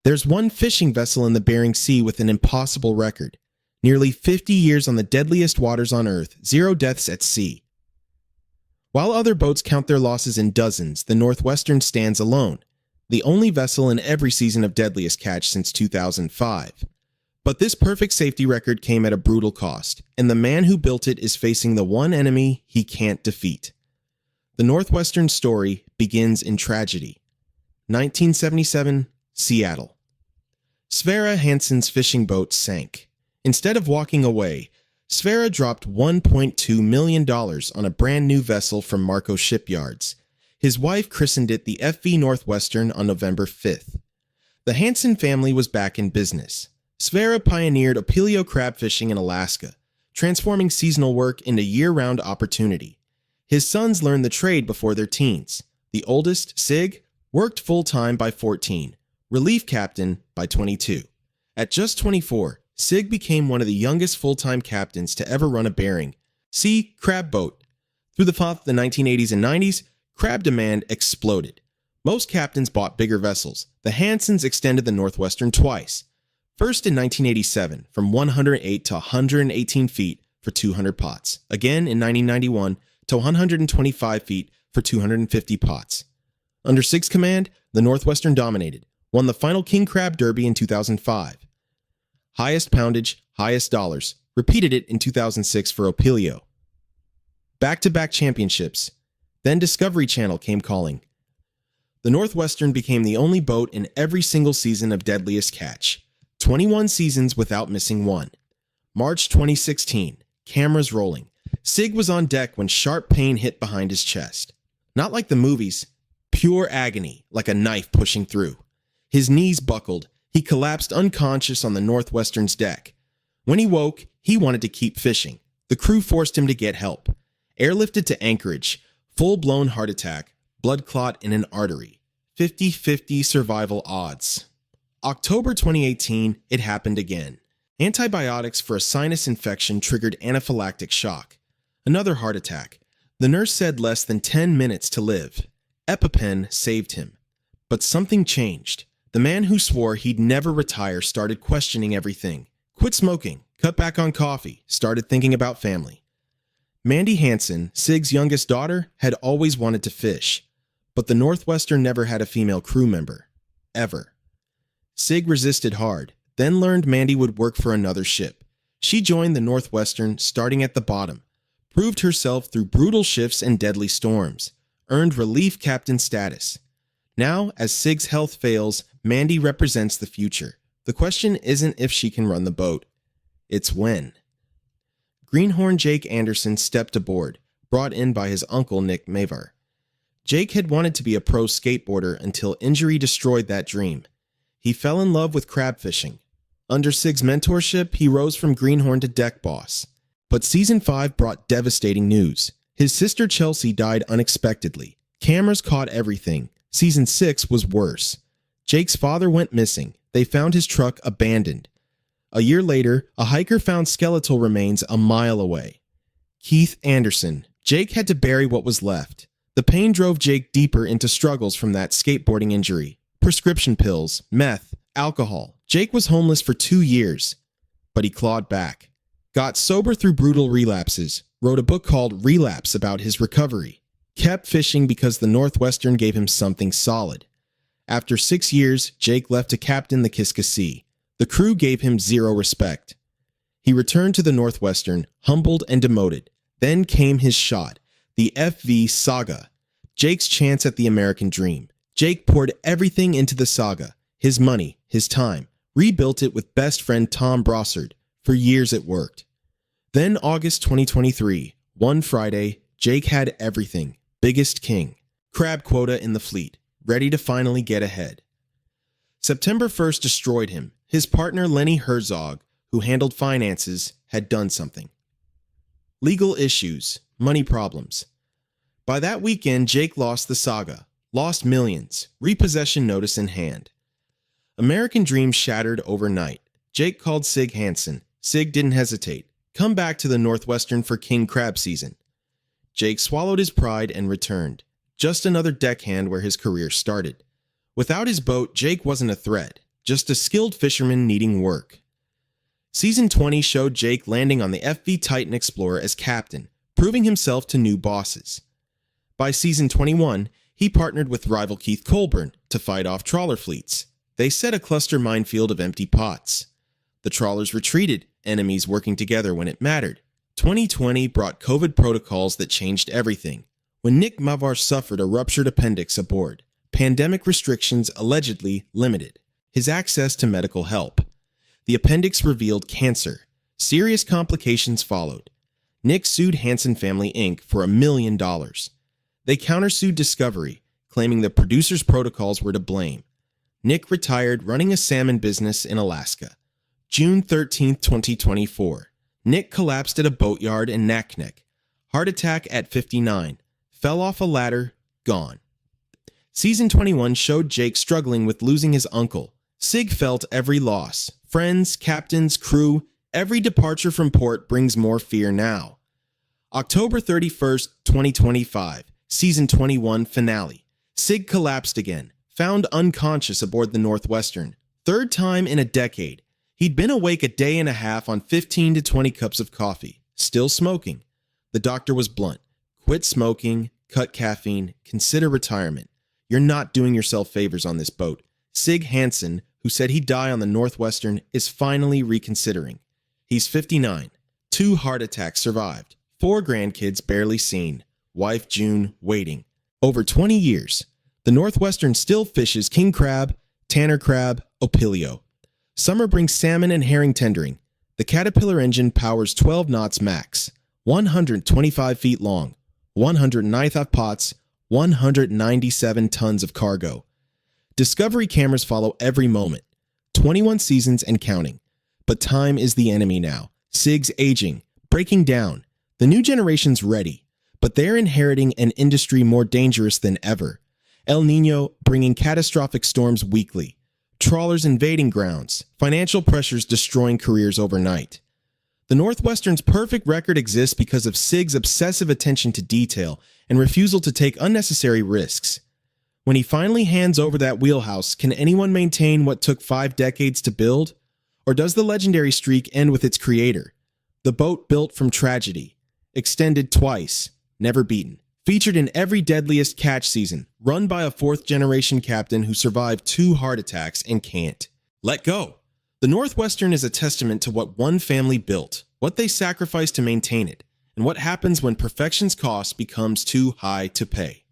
There's one fishing vessel in the Bering Sea with an impossible record. Nearly 50 years on the deadliest waters on Earth, 0 deaths at sea. While other boats count their losses in dozens, the Northwestern stands alone, the only vessel in every season of Deadliest catch since 2005. But this perfect safety record came at a brutal cost, and the man who built it is facing the one enemy he can't defeat. The Northwestern story begins in tragedy. 1977, Seattle. Sig Hansen's fishing boat sank. Instead of walking away, Sig dropped $1.2 million on a brand new vessel from Marco Shipyards. His wife christened it the FV Northwestern on November 5th. The Hansen family was back in business. Sig pioneered opilio crab fishing in Alaska, transforming seasonal work into year-round opportunity. His sons learned the trade before their teens. The oldest, Sig, worked full-time by 14, relief captain by 22. At just 24, Sig became one of the youngest full-time captains to ever run a bering. See, crab boat. Through the 1980s and 90s, crab demand exploded. Most captains bought bigger vessels. The Hansens extended the Northwestern twice. First in 1987, from 108 to 118 feet for 200 pots. Again in 1991 to 125 feet for 250 pots. Under Sig's command, the Northwestern dominated, won the final King Crab Derby in 2005. Highest poundage, highest dollars, repeated it in 2006 for Opilio. Back-to-back championships. Then Discovery Channel came calling. The Northwestern became the only boat in every single season of Deadliest Catch. 21 seasons without missing one. March 2016, cameras rolling. Sig was on deck when sharp pain hit behind his chest. Not like the movies, pure agony, like a knife pushing through. His knees buckled. He collapsed unconscious on the Northwestern's deck. When he woke, he wanted to keep fishing. The crew forced him to get help. Airlifted to Anchorage. Full-blown heart attack. Blood clot in an artery. 50-50 survival odds. October 2018, it happened again. Antibiotics for a sinus infection triggered anaphylactic shock. Another heart attack. The nurse said less than 10 minutes to live. EpiPen saved him. But something changed. The man who swore he'd never retire started questioning everything. Quit smoking, cut back on coffee, started thinking about family. Mandy Hansen, Sig's youngest daughter, had always wanted to fish. But the Northwestern never had a female crew member. Ever. Sig resisted hard, then learned Mandy would work for another ship. She joined the Northwestern, starting at the bottom, proved herself through brutal shifts and deadly storms, earned relief captain status. Now, as Sig's health fails, Mandy represents the future. The question isn't if she can run the boat. It's when. Greenhorn Jake Anderson stepped aboard, brought in by his uncle Nick Mavar. Jake had wanted to be a pro skateboarder until injury destroyed that dream. He fell in love with crab fishing. Under Sig's mentorship, he rose from greenhorn to deck boss. But Season 5 brought devastating news. His sister Chelsea died unexpectedly. Cameras caught everything. Season 6 was worse. Jake's father went missing. They found his truck abandoned. A year later, a hiker found skeletal remains a mile away. Keith Anderson. Jake had to bury what was left. The pain drove Jake deeper into struggles from that skateboarding injury. Prescription pills, meth, alcohol. Jake was homeless for 2 years, but he clawed back. Got sober through brutal relapses, wrote a book called Relapse about his recovery. Kept fishing because the Northwestern gave him something solid. After 6 years, Jake left to captain the Kiska Sea. The crew gave him zero respect. He returned to the Northwestern, humbled and demoted. Then came his shot, the FV Saga, Jake's chance at the American dream. Jake poured everything into the saga, his money, his time, rebuilt it with best friend Tom Brossard. For years it worked. Then August 2023, one Friday, Jake had everything. Biggest king. Crab quota in the fleet. Ready to finally get ahead. September 1st destroyed him. His partner Lenny Herzog, who handled finances, had done something. Legal issues. Money problems. By that weekend, Jake lost the saga. Lost millions. Repossession notice in hand. American dreams shattered overnight. Jake called Sig Hansen. Sig didn't hesitate. Come back to the Northwestern for King Crab season. Jake swallowed his pride and returned. Just another deckhand where his career started. Without his boat, Jake wasn't a threat. just a skilled fisherman needing work. Season 20 showed Jake landing on the FV Titan Explorer as captain, proving himself to new bosses. By Season 21, he partnered with rival Keith Colburn to fight off trawler fleets. They set a cluster minefield of empty pots. The trawlers retreated, enemies working together when it mattered. 2020 brought COVID protocols that changed everything. When Nick Mavar suffered a ruptured appendix aboard, pandemic restrictions allegedly limited his access to medical help. The appendix revealed cancer. Serious complications followed. Nick sued Hansen Family Inc. for $1 million. They countersued Discovery, claiming the producer's protocols were to blame. Nick retired running a salmon business in Alaska. June 13, 2024. Nick collapsed at a boatyard in Naknek. Heart attack at 59. Fell off a ladder, gone. Season 21 showed Jake struggling with losing his uncle. Sig felt every loss. Friends, captains, crew, every departure from port brings more fear now. October 31st, 2025. Season 21 finale. Sig collapsed again, found unconscious aboard the Northwestern. Third time in a decade. He'd been awake a day and a half on 15 to 20 cups of coffee, still smoking. The doctor was blunt. Quit smoking, cut caffeine, consider retirement. You're not doing yourself favors on this boat. Sig Hansen, who said he'd die on the Northwestern, is finally reconsidering. He's 59. 2 heart attacks survived. 4 grandkids barely seen. Wife June waiting. Over 20 years. The Northwestern still fishes king crab, tanner crab, opilio. Summer brings salmon and herring tendering. The Caterpillar engine powers 12 knots max, 125 feet long, 195 pots, 197 tons of cargo. Discovery cameras follow every moment. 21 seasons and counting. But time is the enemy now. Sig's aging, breaking down. The new generation's ready, but they're inheriting an industry more dangerous than ever. El Niño bringing catastrophic storms weekly. Trawlers invading grounds, financial pressures destroying careers overnight. The Northwestern's perfect record exists because of Sig's obsessive attention to detail and refusal to take unnecessary risks. When he finally hands over that wheelhouse, can anyone maintain what took 5 decades to build? Or does the legendary streak end with its creator? The boat built from tragedy, extended twice, never beaten. Featured in every Deadliest catch season, run by a 4th-generation captain who survived 2 heart attacks and can't let go. The Northwestern is a testament to what one family built, what they sacrificed to maintain it, and what happens when perfection's cost becomes too high to pay.